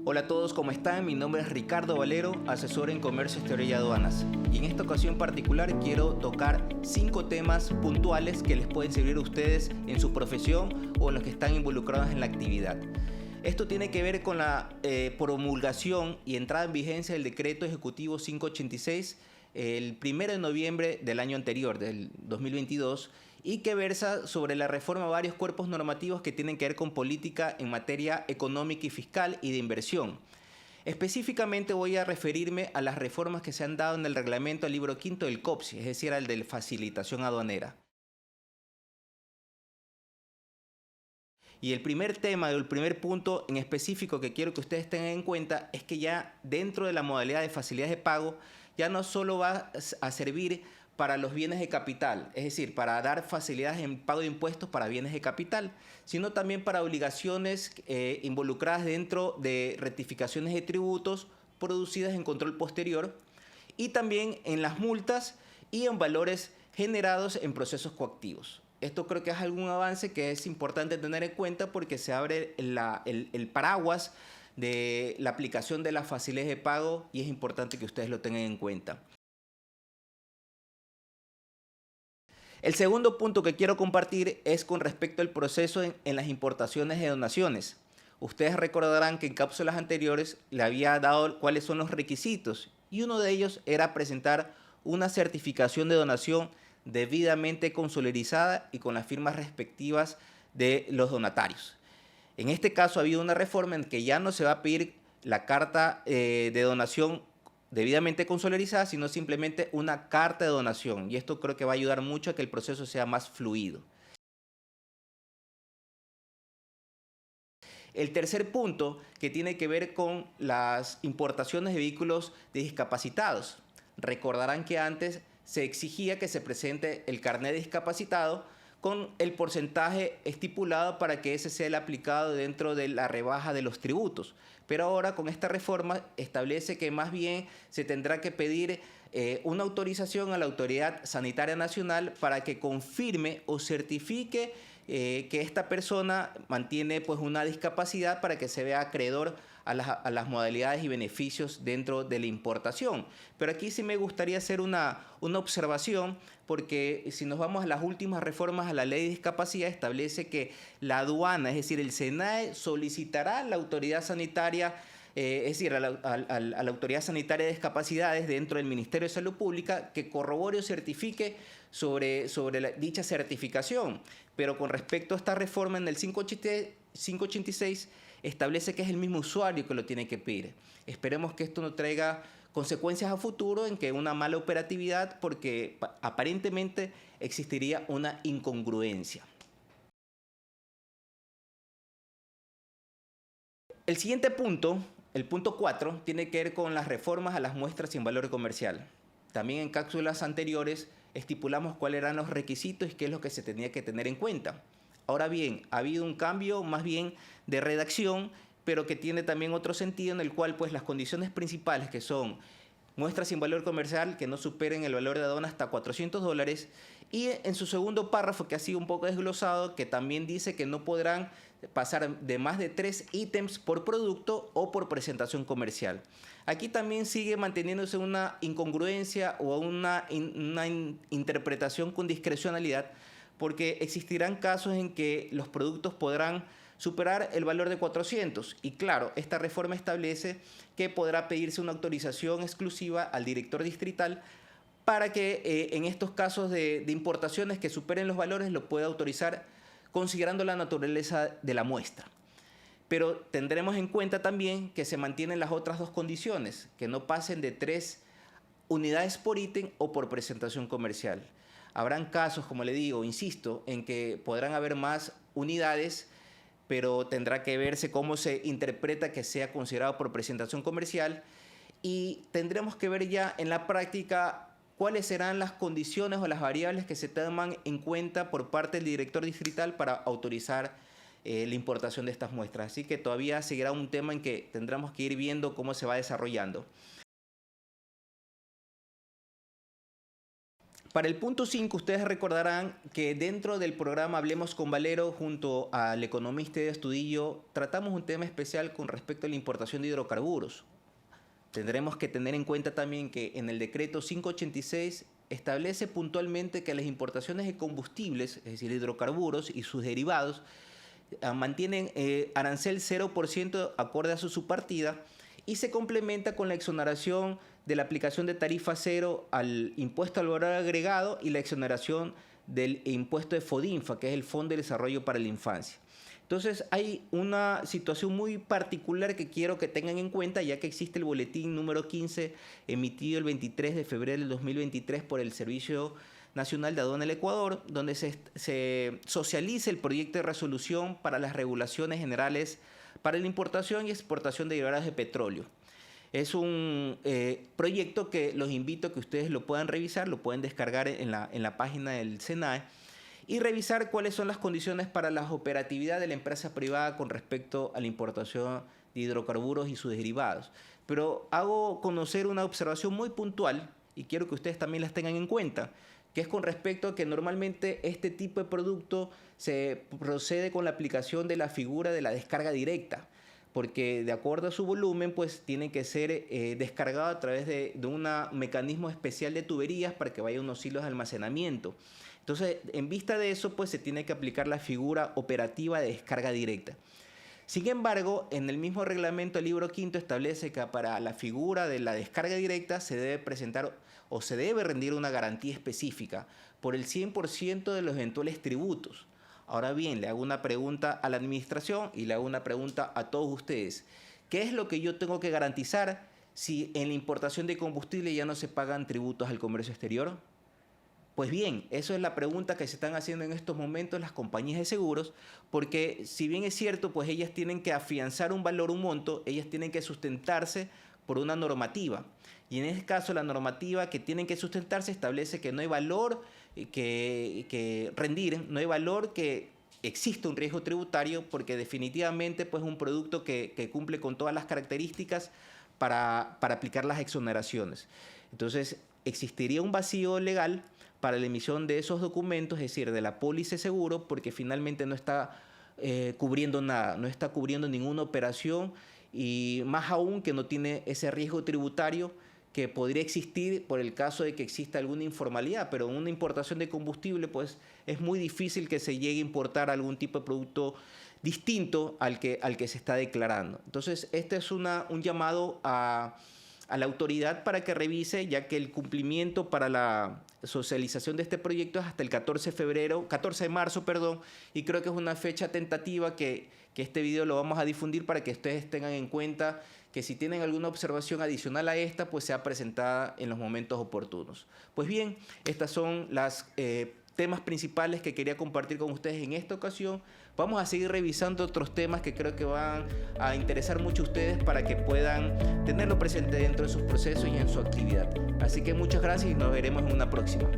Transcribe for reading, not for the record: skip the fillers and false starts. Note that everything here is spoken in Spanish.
Hola a todos, ¿cómo están? Mi nombre es Ricardo Valero, asesor en comercio exterior y aduanas. Y en esta ocasión particular quiero tocar 5 temas puntuales que les pueden servir a ustedes en su profesión o en los que están involucrados en la actividad. Esto tiene que ver con la promulgación y entrada en vigencia del Decreto Ejecutivo 586 el 1 de noviembre del año anterior, del 2022, y que versa sobre la reforma de varios cuerpos normativos que tienen que ver con política en materia económica y fiscal y de inversión. Específicamente voy a referirme a las reformas que se han dado en el reglamento al libro quinto del COPSI, es decir, al de facilitación aduanera. Y el primer tema, el primer punto en específico que quiero que ustedes tengan en cuenta es que ya dentro de la modalidad de facilidades de pago ya no solo va a servir para los bienes de capital, es decir, para dar facilidades en pago de impuestos para bienes de capital, sino también para obligaciones involucradas dentro de rectificaciones de tributos producidas en control posterior y también en las multas y en valores generados en procesos coactivos. Esto creo que es algún avance que es importante tener en cuenta porque se abre el paraguas de la aplicación de las facilidades de pago y es importante que ustedes lo tengan en cuenta. El segundo punto que quiero compartir es con respecto al proceso en las importaciones de donaciones. Ustedes recordarán que en cápsulas anteriores le había dado cuáles son los requisitos y uno de ellos era presentar una certificación de donación debidamente consolidarizada y con las firmas respectivas de los donatarios. En este caso ha habido una reforma en que ya no se va a pedir la carta de donación debidamente consolidarizada, sino simplemente una carta de donación. Y esto creo que va a ayudar mucho a que el proceso sea más fluido. El tercer punto que tiene que ver con las importaciones de vehículos de discapacitados. Recordarán que antes se exigía que se presente el carnet de discapacitado con el porcentaje estipulado para que ese sea el aplicado dentro de la rebaja de los tributos. Pero ahora con esta reforma establece que más bien se tendrá que pedir una autorización a la Autoridad Sanitaria Nacional para que confirme o certifique que esta persona mantiene pues una discapacidad para que se vea acreedor a las modalidades y beneficios dentro de la importación. Pero aquí sí me gustaría hacer una observación porque si nos vamos a las últimas reformas a la ley de discapacidad establece que la aduana, es decir, el SENAE solicitará a la autoridad sanitaria es decir, a la Autoridad Sanitaria de Discapacidades dentro del Ministerio de Salud Pública que corrobore o certifique sobre dicha certificación. Pero con respecto a esta reforma en el 586 establece que es el mismo usuario que lo tiene que pedir. Esperemos que esto no traiga consecuencias a futuro en que una mala operatividad porque aparentemente existiría una incongruencia. El siguiente punto, el punto 4, tiene que ver con las reformas a las muestras sin valor comercial. También en cápsulas anteriores estipulamos cuáles eran los requisitos y qué es lo que se tenía que tener en cuenta. Ahora bien, ha habido un cambio más bien de redacción, pero que tiene también otro sentido en el cual pues las condiciones principales que son muestras sin valor comercial que no superen el valor de aduana hasta $400 y en su segundo párrafo que ha sido un poco desglosado que también dice que no podrán pasar de más de 3 ítems por producto o por presentación comercial. Aquí también sigue manteniéndose una incongruencia o una interpretación con discrecionalidad porque existirán casos en que los productos podrán superar el valor de 400 y claro, esta reforma establece que podrá pedirse una autorización exclusiva al director distrital para que en estos casos de importaciones que superen los valores lo pueda autorizar considerando la naturaleza de la muestra. Pero tendremos en cuenta también que se mantienen las otras dos condiciones, que no pasen de 3 unidades por ítem o por presentación comercial. Habrán casos, como le digo, insisto, en que podrán haber más unidades, pero tendrá que verse cómo se interpreta que sea considerado por presentación comercial y tendremos que ver ya en la práctica cuáles serán las condiciones o las variables que se toman en cuenta por parte del director distrital para autorizar la importación de estas muestras. Así que todavía seguirá un tema en que tendremos que ir viendo cómo se va desarrollando. Para el punto 5, ustedes recordarán que dentro del programa Hablemos con Valero, junto al economista de Astudillo, tratamos un tema especial con respecto a la importación de hidrocarburos. Tendremos que tener en cuenta también que en el decreto 586 establece puntualmente que las importaciones de combustibles, es decir, hidrocarburos y sus derivados, mantienen arancel 0% acorde a su subpartida y se complementa con la exoneración de la aplicación de tarifa cero al impuesto al valor agregado y la exoneración del impuesto de FODINFA, que es el Fondo de Desarrollo para la Infancia. Entonces hay una situación muy particular que quiero que tengan en cuenta, ya que existe el boletín número 15 emitido el 23 de febrero del 2023 por el Servicio Nacional de Aduana del Ecuador, donde se socializa el proyecto de resolución para las regulaciones generales para la importación y exportación de derivados de petróleo. Es un proyecto que los invito a que ustedes lo puedan revisar, lo pueden descargar en la página del SENAE y revisar cuáles son las condiciones para la operatividad de la empresa privada con respecto a la importación de hidrocarburos y sus derivados. Pero hago conocer una observación muy puntual y quiero que ustedes también las tengan en cuenta, que es con respecto a que normalmente este tipo de producto se procede con la aplicación de la figura de la descarga directa, porque de acuerdo a su volumen, pues tiene que ser descargado a través de un mecanismo especial de tuberías para que vaya unos hilos de almacenamiento. Entonces, en vista de eso, pues se tiene que aplicar la figura operativa de descarga directa. Sin embargo, en el mismo reglamento del libro quinto establece que para la figura de la descarga directa se debe presentar o se debe rendir una garantía específica por el 100% de los eventuales tributos. Ahora bien, le hago una pregunta a la administración y le hago una pregunta a todos ustedes. ¿Qué es lo que yo tengo que garantizar si en la importación de combustible ya no se pagan tributos al comercio exterior? Pues bien, eso es la pregunta que se están haciendo en estos momentos las compañías de seguros, porque si bien es cierto, pues ellas tienen que afianzar un valor, un monto, ellas tienen que sustentarse por una normativa. Y en este caso, la normativa que tienen que sustentarse establece que no hay valor que rendir, no hay valor que exista un riesgo tributario, porque definitivamente pues, es un producto que cumple con todas las características para aplicar las exoneraciones. Entonces, existiría un vacío legal para la emisión de esos documentos, es decir, de la póliza de seguro, porque finalmente no está cubriendo nada, no está cubriendo ninguna operación y más aún que no tiene ese riesgo tributario que podría existir por el caso de que exista alguna informalidad, pero en una importación de combustible pues es muy difícil que se llegue a importar algún tipo de producto distinto al que se está declarando. Entonces, este es un llamado a la autoridad para que revise, ya que el cumplimiento para la socialización de este proyecto es hasta el 14 de marzo, y creo que es una fecha tentativa que este video lo vamos a difundir para que ustedes tengan en cuenta que si tienen alguna observación adicional a esta, pues sea presentada en los momentos oportunos. Pues bien, estas son las temas principales que quería compartir con ustedes en esta ocasión. Vamos a seguir revisando otros temas que creo que van a interesar mucho a ustedes para que puedan tenerlo presente dentro de sus procesos y en su actividad. Así que muchas gracias y nos veremos en una próxima.